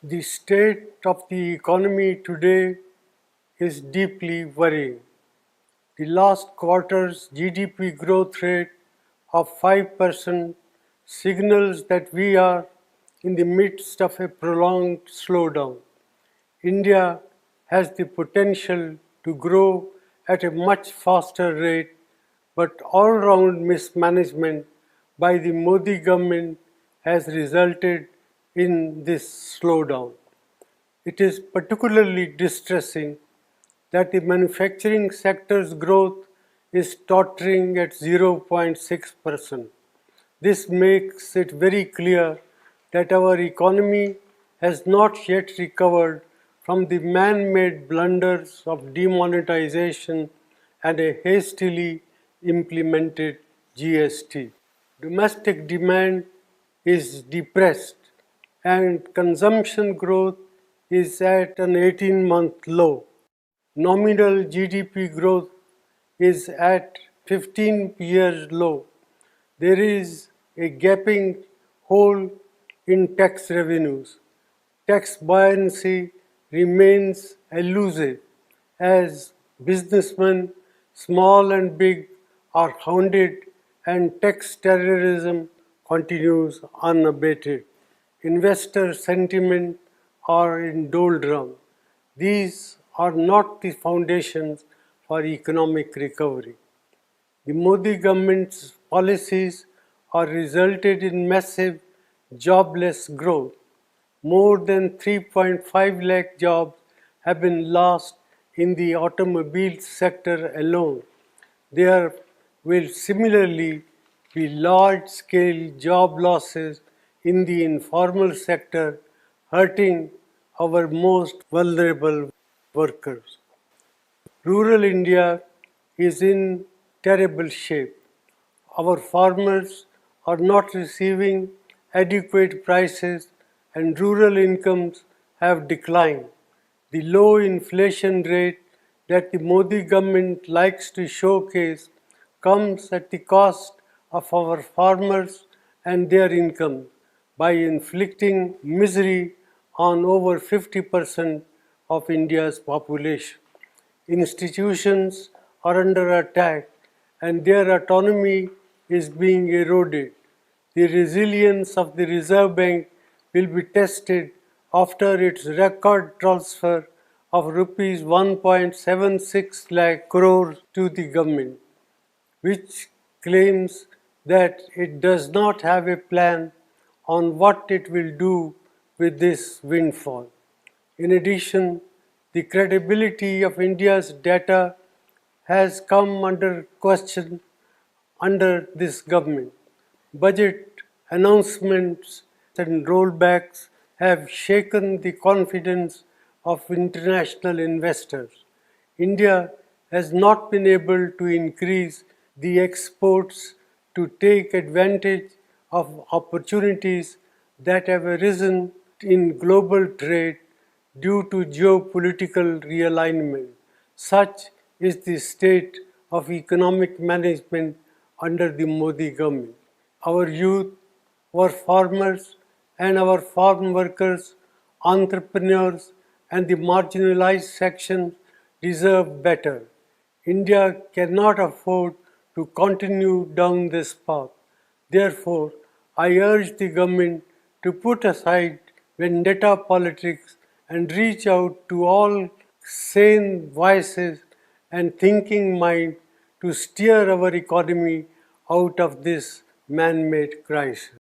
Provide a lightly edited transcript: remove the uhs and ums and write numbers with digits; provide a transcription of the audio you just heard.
The state of the economy today is deeply worrying. The last quarter's GDP growth rate of 5% signals that we are in the midst of a prolonged slowdown. India has the potential to grow at a much faster rate, but all-round mismanagement by the Modi government has resulted in this slowdown. It is particularly distressing that the manufacturing sector's growth is tottering at 0.6%. This makes it very clear that our economy has not yet recovered from the man-made blunders of demonetization and a hastily implemented GST. Domestic demand is depressed and consumption growth is at an 18-month low. Nominal GDP growth is at 15-year low. There is a gaping hole in tax revenues. Tax buoyancy remains elusive as businessmen, small and big, are hounded and tax terrorism continues unabated. Investor sentiment are in doldrum. These are not the foundations for economic recovery. The Modi government's policies are resulted in massive jobless growth. More than 3.5 lakh jobs have been lost in the automobile sector alone. There will similarly be large-scale job losses in the informal sector, hurting our most vulnerable workers. Rural India is in terrible shape. Our farmers are not receiving adequate prices and rural incomes have declined. The low inflation rate that the Modi government likes to showcase comes at the cost of our farmers and their income by inflicting misery on over 50% of India's population. Institutions are under attack and their autonomy is being eroded. The resilience of the Reserve Bank will be tested after its record transfer of rupees 1.76 lakh crore to the government, which claims that it does not have a plan on what it will do with this windfall. In addition, the credibility of India's data has come under question under this government. Budget announcements and rollbacks have shaken the confidence of international investors. India has not been able to increase the exports to take advantage of opportunities that have arisen in global trade due to geopolitical realignment. Such is the state of economic management under the Modi government. Our youth, our farmers and our farm workers, entrepreneurs and the marginalized sections deserve better. India cannot afford to continue down this path. Therefore, I urge the government to put aside vendetta politics and reach out to all sane voices and thinking mind to steer our economy out of this man-made crisis.